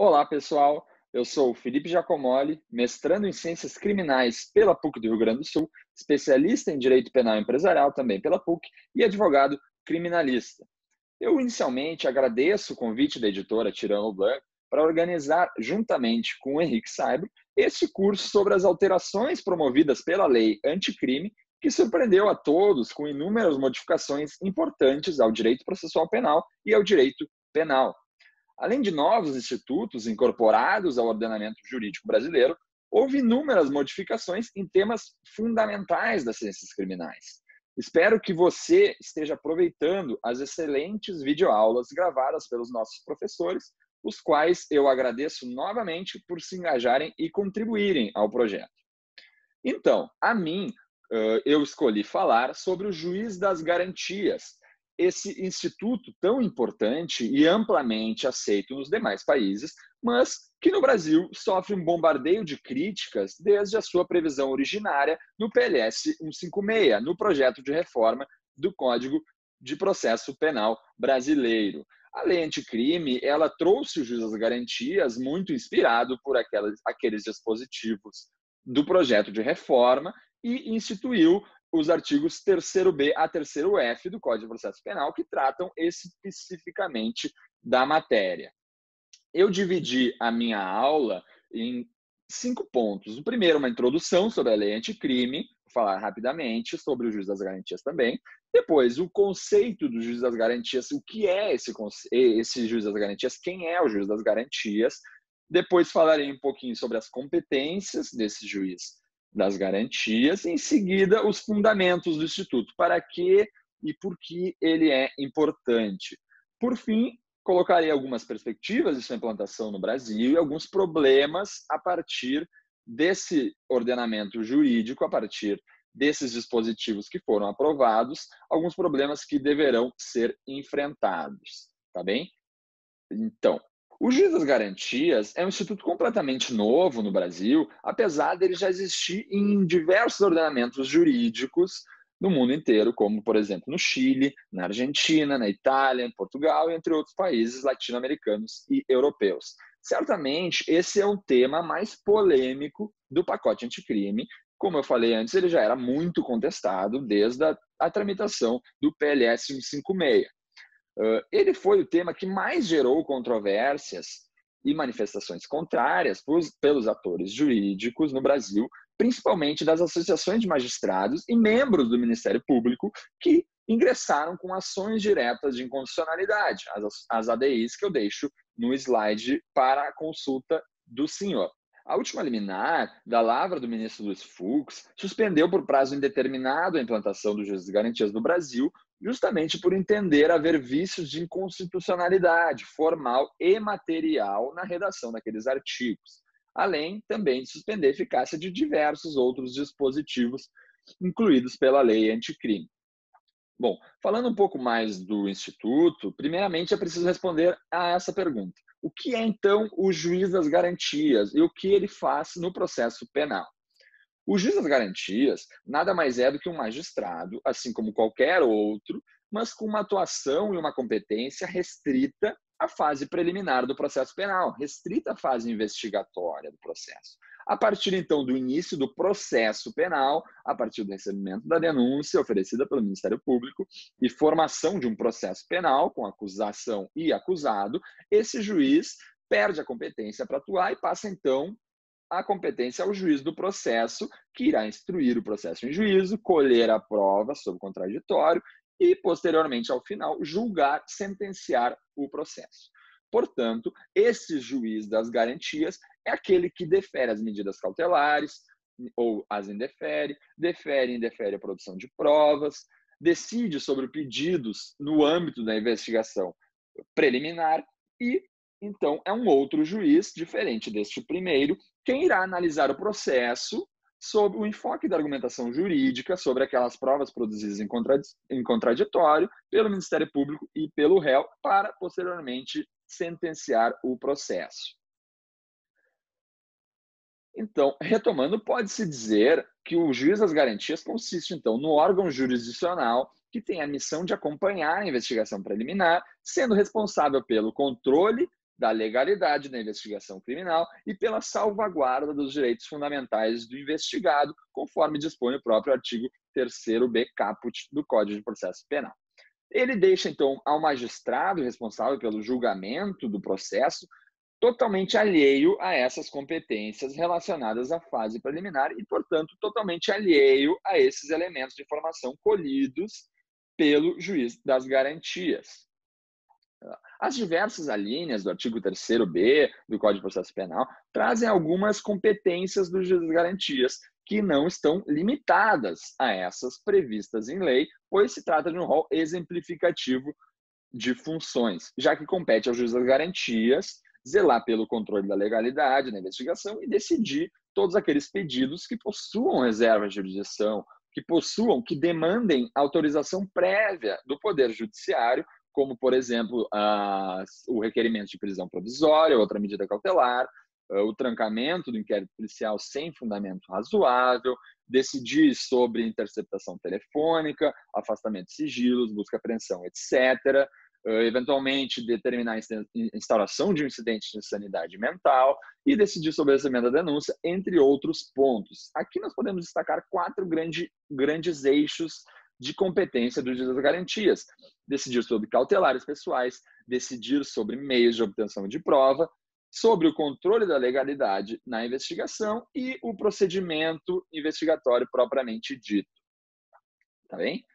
Olá, pessoal. Eu sou o Felipe Giacomoli, mestrando em Ciências Criminais pela PUC do Rio Grande do Sul, especialista em Direito Penal Empresarial também pela PUC e advogado criminalista. Eu inicialmente agradeço o convite da editora Tirano Blanc para organizar, juntamente com o Henrique Saibro, este curso sobre as alterações promovidas pela Lei Anticrime, que surpreendeu a todos com inúmeras modificações importantes ao direito processual penal e ao direito penal. Além de novos institutos incorporados ao ordenamento jurídico brasileiro, houve inúmeras modificações em temas fundamentais das ciências criminais. Espero que você esteja aproveitando as excelentes videoaulas gravadas pelos nossos professores, os quais eu agradeço novamente por se engajarem e contribuírem ao projeto. Então, eu escolhi falar sobre o juiz das garantias, esse instituto tão importante e amplamente aceito nos demais países, mas que no Brasil sofre um bombardeio de críticas desde a sua previsão originária no PLS 156, no projeto de reforma do Código de Processo Penal brasileiro. A lei anticrime, ela trouxe o juiz das garantias muito inspirado por aqueles dispositivos do projeto de reforma e instituiu os artigos 3º-B a 3º-F do Código de Processo Penal, que tratam especificamente da matéria. Eu dividi a minha aula em 5 pontos. O primeiro, uma introdução sobre a lei anticrime, vou falar rapidamente sobre o juiz das garantias também. Depois, o conceito do juiz das garantias, o que é esse juiz das garantias, quem é o juiz das garantias. Depois falarei um pouquinho sobre as competências desse juiz das garantias, em seguida os fundamentos do Instituto, para que e por que ele é importante. Por fim, colocarei algumas perspectivas de sua implantação no Brasil e alguns problemas a partir desse ordenamento jurídico, a partir desses dispositivos que foram aprovados, alguns problemas que deverão ser enfrentados, tá bem? Então, o juiz das garantias é um instituto completamente novo no Brasil, apesar dele já existir em diversos ordenamentos jurídicos no mundo inteiro, como, por exemplo, no Chile, na Argentina, na Itália, em Portugal, entre outros países latino-americanos e europeus. Certamente, esse é o tema mais polêmico do pacote anticrime. Como eu falei antes, ele já era muito contestado desde a tramitação do PLS 156. Ele foi o tema que mais gerou controvérsias e manifestações contrárias pelos atores jurídicos no Brasil, principalmente das associações de magistrados e membros do Ministério Público que ingressaram com ações diretas de inconstitucionalidade, as ADIs que eu deixo no slide para a consulta do senhor. A última liminar da lavra do ministro Luiz Fux suspendeu por prazo indeterminado a implantação do juiz das garantias no Brasil, justamente por entender haver vícios de inconstitucionalidade formal e material na redação daqueles artigos, além também de suspender a eficácia de diversos outros dispositivos incluídos pela lei anticrime. Bom, falando um pouco mais do Instituto, primeiramente é preciso responder a essa pergunta. O que é, então, o juiz das garantias e o que ele faz no processo penal? O juiz das garantias nada mais é do que um magistrado, assim como qualquer outro, mas com uma atuação e uma competência restrita à fase preliminar do processo penal, restrita à fase investigatória do processo. A partir, então, do início do processo penal, a partir do recebimento da denúncia oferecida pelo Ministério Público e formação de um processo penal com acusação e acusado, esse juiz perde a competência para atuar e passa, então, a competência ao juiz do processo, que irá instruir o processo em juízo, colher a prova sobre o contraditório e, posteriormente, ao final, julgar, sentenciar o processo. Portanto, esse juiz das garantias é aquele que defere as medidas cautelares ou as indefere, defere e indefere a produção de provas, decide sobre pedidos no âmbito da investigação preliminar e, então, é um outro juiz, diferente deste primeiro, quem irá analisar o processo sob o enfoque da argumentação jurídica sobre aquelas provas produzidas em contraditório pelo Ministério Público e pelo réu para, posteriormente, sentenciar o processo. Então, retomando, pode-se dizer que o juiz das garantias consiste, então, no órgão jurisdicional que tem a missão de acompanhar a investigação preliminar, sendo responsável pelo controle da legalidade da investigação criminal e pela salvaguarda dos direitos fundamentais do investigado, conforme dispõe o próprio artigo 3º-B caput do Código de Processo Penal. Ele deixa, então, ao magistrado responsável pelo julgamento do processo totalmente alheio a essas competências relacionadas à fase preliminar e, portanto, totalmente alheio a esses elementos de informação colhidos pelo juiz das garantias. As diversas alíneas do artigo 3º-B do Código de Processo Penal trazem algumas competências do juiz das garantias que não estão limitadas a essas previstas em lei, pois se trata de um rol exemplificativo de funções, já que compete ao juiz das garantias zelar pelo controle da legalidade na investigação e decidir todos aqueles pedidos que possuam reserva de jurisdição, que demandem autorização prévia do Poder Judiciário, como, por exemplo, o requerimento de prisão provisória, outra medida cautelar, o trancamento do inquérito policial sem fundamento razoável, decidir sobre interceptação telefônica, afastamento de sigilos, busca e apreensão, etc., eventualmente determinar a instauração de um incidente de insanidade mental e decidir sobre o recebimento da denúncia, entre outros pontos. Aqui nós podemos destacar 4 grandes eixos de competência do juiz das garantias: decidir sobre cautelares pessoais, decidir sobre meios de obtenção de prova, sobre o controle da legalidade na investigação e o procedimento investigatório propriamente dito. Tá bem?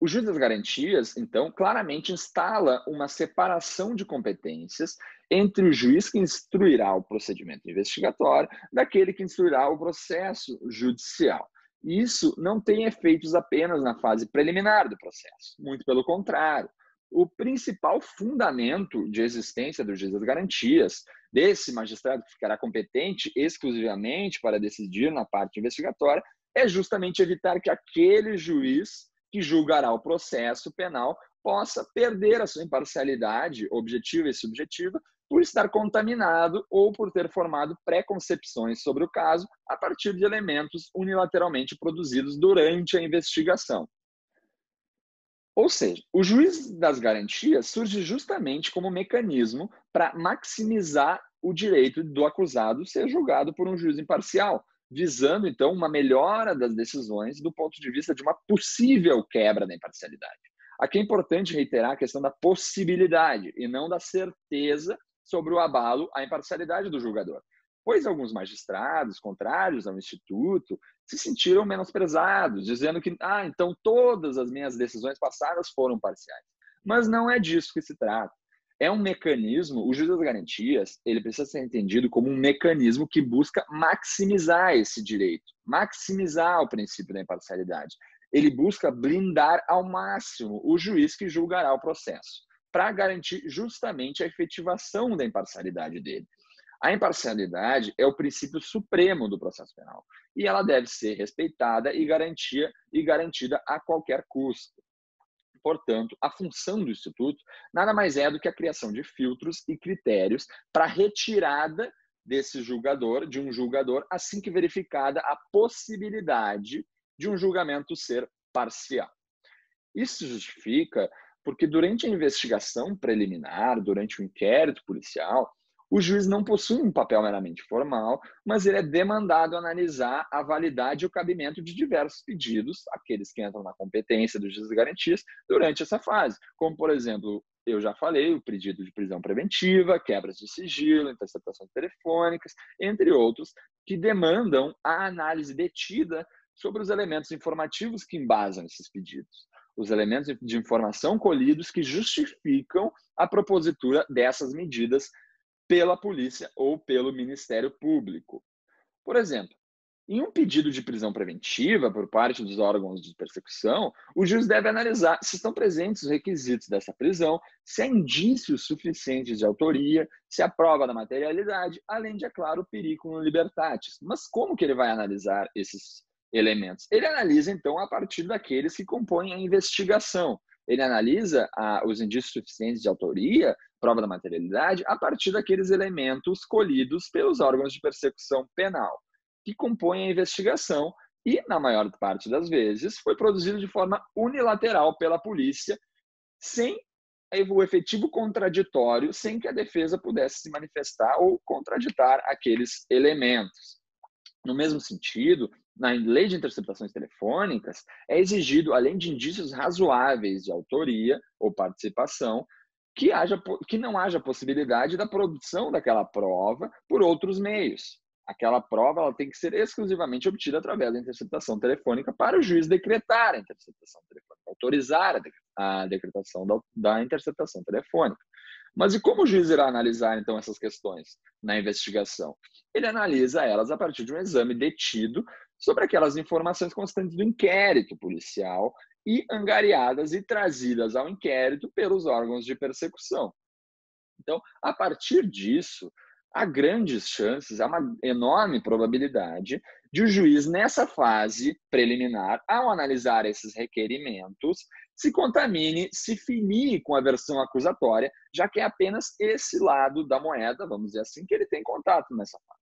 O juiz das garantias, então, claramente instala uma separação de competências entre o juiz que instruirá o procedimento investigatório daquele que instruirá o processo judicial. Isso não tem efeitos apenas na fase preliminar do processo, muito pelo contrário. O principal fundamento de existência do juiz das garantias, desse magistrado que ficará competente exclusivamente para decidir na parte investigatória, é justamente evitar que aquele juiz que julgará o processo penal possa perder a sua imparcialidade objetiva e subjetiva por estar contaminado ou por ter formado preconcepções sobre o caso a partir de elementos unilateralmente produzidos durante a investigação. Ou seja, o juiz das garantias surge justamente como mecanismo para maximizar o direito do acusado ser julgado por um juiz imparcial, visando, então, uma melhora das decisões do ponto de vista de uma possível quebra da imparcialidade. Aqui é importante reiterar a questão da possibilidade e não da certeza sobre o abalo à imparcialidade do julgador, pois alguns magistrados contrários ao Instituto se sentiram menosprezados, dizendo que, então todas as minhas decisões passadas foram parciais. Mas não é disso que se trata. É um mecanismo, o juiz das garantias, ele precisa ser entendido como um mecanismo que busca maximizar esse direito, maximizar o princípio da imparcialidade. Ele busca blindar ao máximo o juiz que julgará o processo, para garantir justamente a efetivação da imparcialidade dele. A imparcialidade é o princípio supremo do processo penal e ela deve ser respeitada e garantida a qualquer custo. Portanto, a função do Instituto nada mais é do que a criação de filtros e critérios para a retirada desse julgador, de um julgador, assim que verificada a possibilidade de um julgamento ser parcial. Isso justifica porque durante a investigação preliminar, durante o inquérito policial, o juiz não possui um papel meramente formal, mas ele é demandado a analisar a validade e o cabimento de diversos pedidos, aqueles que entram na competência do juiz de garantias, durante essa fase, como, por exemplo, eu já falei, o pedido de prisão preventiva, quebras de sigilo, interceptações telefônicas, entre outros, que demandam a análise detida sobre os elementos informativos que embasam esses pedidos, os elementos de informação colhidos que justificam a propositura dessas medidas pela polícia ou pelo Ministério Público. Por exemplo, em um pedido de prisão preventiva por parte dos órgãos de persecução, o juiz deve analisar se estão presentes os requisitos dessa prisão, se há indícios suficientes de autoria, se há prova da materialidade, além de, é claro, o periculum libertatis. Mas como que ele vai analisar esses elementos? Ele analisa, então, a partir daqueles que compõem a investigação. Ele analisa os indícios suficientes de autoria, prova da materialidade, a partir daqueles elementos colhidos pelos órgãos de persecução penal, que compõem a investigação e, na maior parte das vezes, foi produzido de forma unilateral pela polícia, sem o efetivo contraditório sem que a defesa pudesse se manifestar ou contraditar aqueles elementos. No mesmo sentido, na lei de interceptações telefônicas, é exigido, além de indícios razoáveis de autoria ou participação, que não haja possibilidade da produção daquela prova por outros meios. Aquela prova ela tem que ser exclusivamente obtida através da interceptação telefônica para o juiz decretar a interceptação telefônica, autorizar a decretação da interceptação telefônica. Mas e como o juiz irá analisar, então, essas questões na investigação? Ele analisa elas a partir de um exame detido sobre aquelas informações constantes do inquérito policial e angariadas e trazidas ao inquérito pelos órgãos de persecução. Então, a partir disso, há grandes chances, há uma enorme probabilidade de o juiz, nessa fase preliminar, ao analisar esses requerimentos, se contamine, se filie com a versão acusatória, já que é apenas esse lado da moeda, vamos dizer assim, que ele tem contato nessa fase.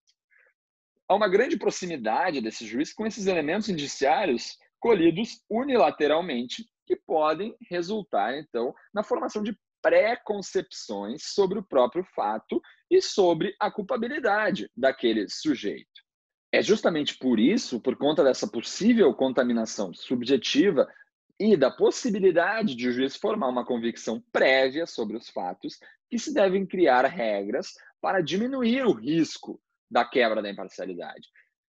Há uma grande proximidade desse juiz com esses elementos indiciários colhidos unilateralmente, que podem resultar, então, na formação de pré-concepções sobre o próprio fato e sobre a culpabilidade daquele sujeito. É justamente por isso, por conta dessa possível contaminação subjetiva e da possibilidade de o juiz formar uma convicção prévia sobre os fatos, que se devem criar regras para diminuir o risco da quebra da imparcialidade,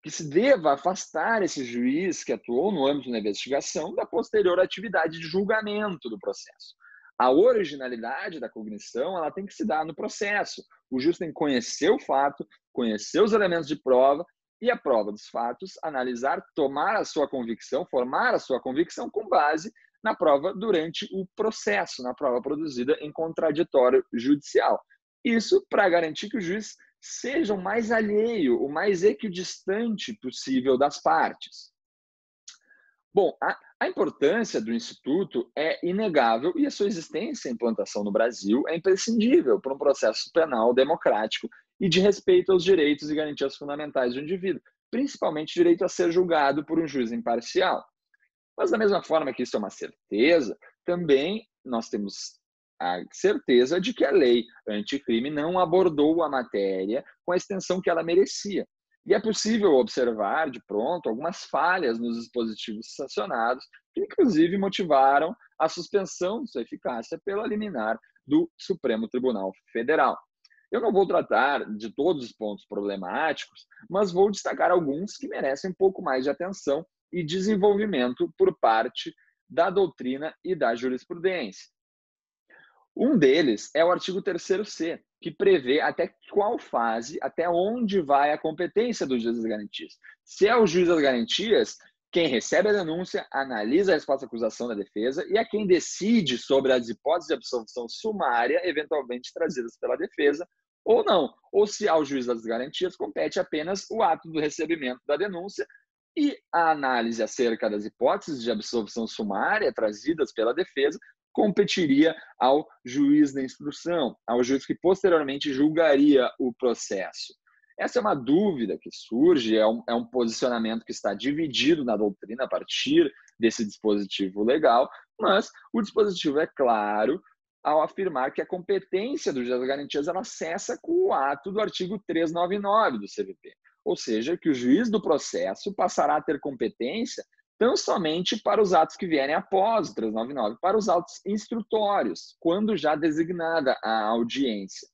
que se deva afastar esse juiz que atuou no âmbito da investigação da posterior atividade de julgamento do processo. A originalidade da cognição ela tem que se dar no processo. O juiz tem que conhecer o fato, conhecer os elementos de prova e a prova dos fatos, analisar, tomar a sua convicção, formar a sua convicção com base na prova durante o processo, na prova produzida em contraditório judicial. Isso para garantir que o juiz seja o mais alheio, o mais equidistante possível das partes. Bom, a importância do Instituto é inegável e a sua existência e implantação no Brasil é imprescindível para um processo penal democrático e de respeito aos direitos e garantias fundamentais do indivíduo, principalmente o direito a ser julgado por um juiz imparcial. Mas da mesma forma que isso é uma certeza, também nós temos a certeza de que a lei anticrime não abordou a matéria com a extensão que ela merecia. E é possível observar, de pronto, algumas falhas nos dispositivos sancionados, que inclusive motivaram a suspensão de sua eficácia pela liminar do Supremo Tribunal Federal. Eu não vou tratar de todos os pontos problemáticos, mas vou destacar alguns que merecem um pouco mais de atenção e desenvolvimento por parte da doutrina e da jurisprudência. Um deles é o artigo 3º-C, que prevê até qual fase, até onde vai a competência do juiz das garantias. Se é o juiz das garantias, quem recebe a denúncia, analisa a resposta à acusação da defesa e é quem decide sobre as hipóteses de absolvição sumária eventualmente trazidas pela defesa ou não. Ou se ao juiz das garantias, compete apenas o ato do recebimento da denúncia e a análise acerca das hipóteses de absolvição sumária trazidas pela defesa competiria ao juiz da instrução, ao juiz que posteriormente julgaria o processo. Essa é uma dúvida que surge, é um posicionamento que está dividido na doutrina a partir desse dispositivo legal, mas o dispositivo é claro ao afirmar que a competência do juiz das garantias ela cessa com o ato do artigo 399 do CVP, ou seja, que o juiz do processo passará a ter competência tão somente para os atos que vierem após o 399, para os autos instrutórios, quando já designada a audiência.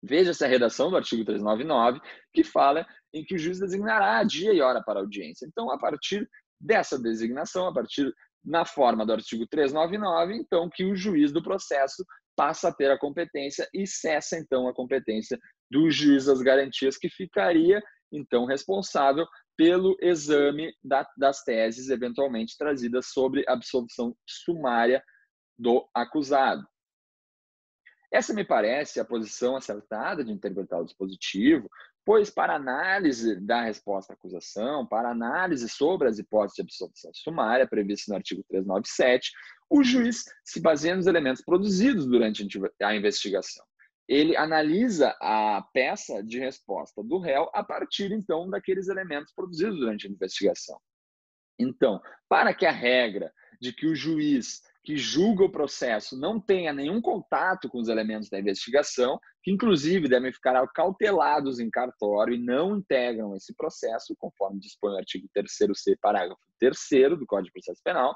Veja-se a redação do artigo 399, que fala em que o juiz designará dia e hora para a audiência. Então, a partir dessa designação, a partir na forma do artigo 399, então que o juiz do processo passa a ter a competência e cessa, então, a competência do juiz das garantias, que ficaria, então, responsável pelo exame das teses eventualmente trazidas sobre absolvição sumária do acusado. Essa me parece a posição acertada de interpretar o dispositivo, pois para análise da resposta à acusação, para análise sobre as hipóteses de absolvição sumária previstas no artigo 397, o juiz se baseia nos elementos produzidos durante a investigação. Ele analisa a peça de resposta do réu a partir, então, daqueles elementos produzidos durante a investigação. Então, para que a regra de que o juiz que julga o processo não tenha nenhum contato com os elementos da investigação, que inclusive devem ficar cautelados em cartório e não integram esse processo, conforme dispõe o artigo 3º-C, parágrafo 3º do Código de Processo Penal,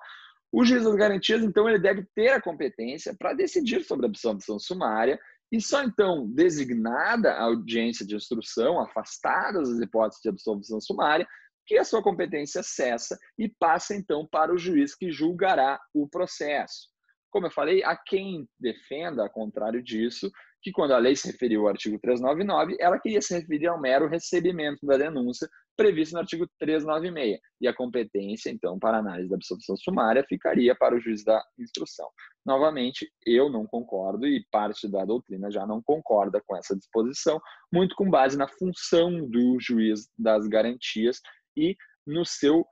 o juiz das garantias, então, ele deve ter a competência para decidir sobre a absolvição sumária e só então, designada a audiência de instrução, afastadas as hipóteses de absolvição sumária, que a sua competência cessa e passa, então, para o juiz que julgará o processo. Como eu falei, há quem defenda, ao contrário disso, que quando a lei se referiu ao artigo 399, ela queria se referir ao mero recebimento da denúncia previsto no artigo 396. E a competência, então, para análise da absolvição sumária ficaria para o juiz da instrução. Novamente, eu não concordo e parte da doutrina já não concorda com essa disposição, muito com base na função do juiz das garantias e no seu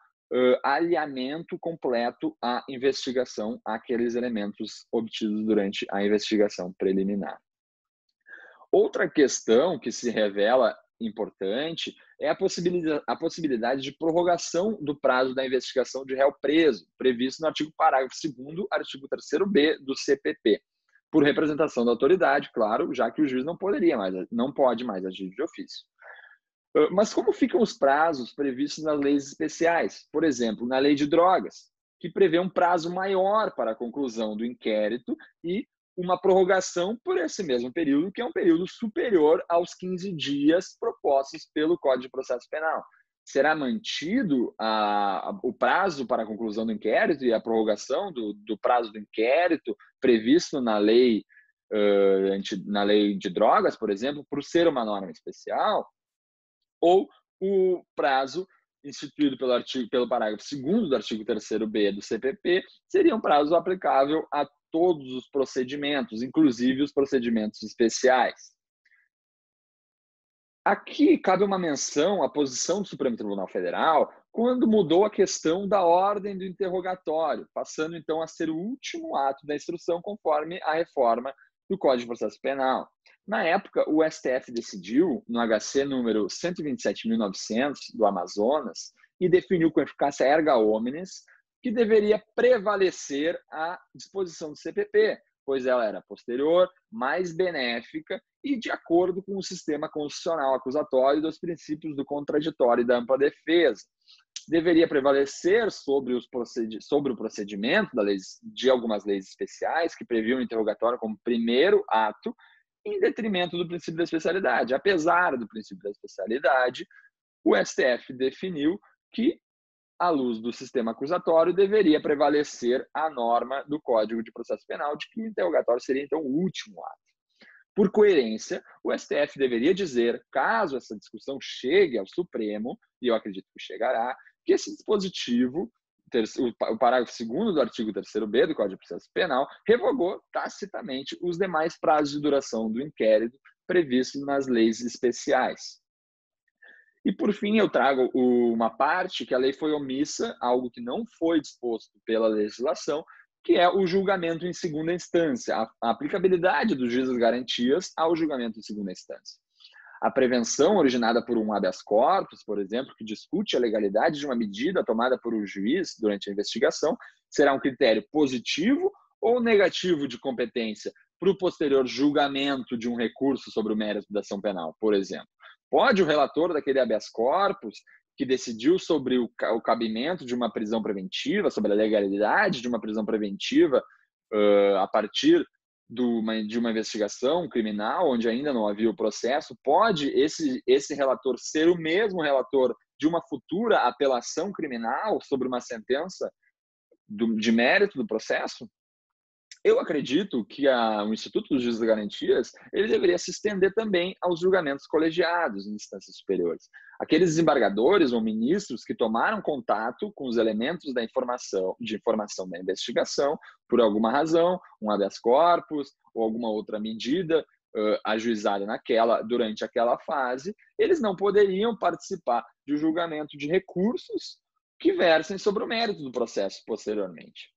alinhamento completo à investigação, àqueles elementos obtidos durante a investigação preliminar. Outra questão que se revela importante é a possibilidade de prorrogação do prazo da investigação de réu preso, previsto no artigo parágrafo 2º, artigo 3º-B do CPP, por representação da autoridade, claro, já que o juiz não pode mais agir de ofício. Mas como ficam os prazos previstos nas leis especiais? Por exemplo, na lei de drogas, que prevê um prazo maior para a conclusão do inquérito e uma prorrogação por esse mesmo período, que é um período superior aos 15 dias propostos pelo Código de Processo Penal. Será mantido o prazo para a conclusão do inquérito e a prorrogação do prazo do inquérito previsto na lei de drogas, por exemplo, por ser uma norma especial? Ou o prazo instituído pelo parágrafo 2º do artigo 3º-B do CPP seria um prazo aplicável a todos os procedimentos, inclusive os procedimentos especiais. Aqui cabe uma menção à posição do Supremo Tribunal Federal quando mudou a questão da ordem do interrogatório, passando então a ser o último ato da instrução conforme a reforma do Código de Processo Penal. Na época, o STF decidiu, no HC número 127.900 do Amazonas, e definiu com eficácia erga omnes que deveria prevalecer a disposição do CPP, pois ela era posterior, mais benéfica e de acordo com o sistema constitucional acusatório e dos princípios do contraditório e da ampla defesa. Deveria prevalecer sobre o procedimento de algumas leis especiais que previam o interrogatório como primeiro ato, em detrimento do princípio da especialidade. Apesar do princípio da especialidade, o STF definiu que, à luz do sistema acusatório, deveria prevalecer a norma do Código de Processo Penal de que o interrogatório seria, então, o último ato. Por coerência, o STF deveria dizer, caso essa discussão chegue ao Supremo, e eu acredito que chegará, que esse dispositivo, o parágrafo 2º do artigo 3º-B do Código de Processo Penal, revogou tacitamente os demais prazos de duração do inquérito previstos nas leis especiais. E, por fim, eu trago uma parte que a lei foi omissa, algo que não foi disposto pela legislação, que é o julgamento em segunda instância, a aplicabilidade dos juízes das garantias ao julgamento em segunda instância. A prevenção originada por um habeas corpus, por exemplo, que discute a legalidade de uma medida tomada por um juiz durante a investigação, será um critério positivo ou negativo de competência para o posterior julgamento de um recurso sobre o mérito da ação penal, por exemplo. Pode o relator daquele habeas corpus, que decidiu sobre o cabimento de uma prisão preventiva, sobre a legalidade de uma prisão preventiva a partir de uma investigação criminal, onde ainda não havia o processo, pode esse relator ser o mesmo relator de uma futura apelação criminal sobre uma sentença de mérito do processo? Eu acredito que o Instituto dos Juízes de Garantias ele deveria se estender também aos julgamentos colegiados em instâncias superiores. Aqueles desembargadores ou ministros que tomaram contato com os elementos de informação da investigação, por alguma razão, um habeas corpus ou alguma outra medida ajuizada durante aquela fase, eles não poderiam participar de um julgamento de recursos que versem sobre o mérito do processo posteriormente.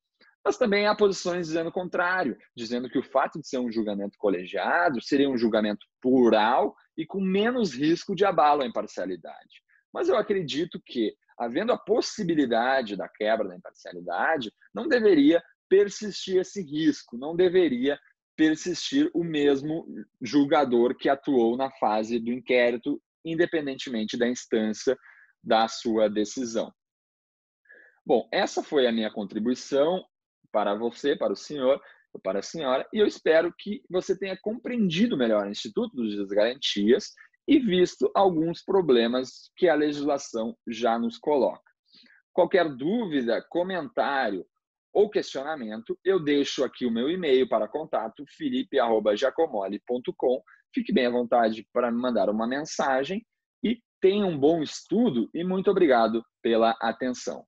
Mas também há posições dizendo o contrário, dizendo que o fato de ser um julgamento colegiado seria um julgamento plural e com menos risco de abalo à imparcialidade. Mas eu acredito que, havendo a possibilidade da quebra da imparcialidade, não deveria persistir esse risco, não deveria persistir o mesmo julgador que atuou na fase do inquérito, independentemente da instância da sua decisão. Bom, essa foi a minha contribuição para você, para o senhor, para a senhora, e eu espero que você tenha compreendido melhor o Instituto das Garantias e visto alguns problemas que a legislação já nos coloca. Qualquer dúvida, comentário ou questionamento, eu deixo aqui o meu e-mail para contato, felipe@giacomoli.com. Fique bem à vontade para me mandar uma mensagem e tenha um bom estudo e muito obrigado pela atenção.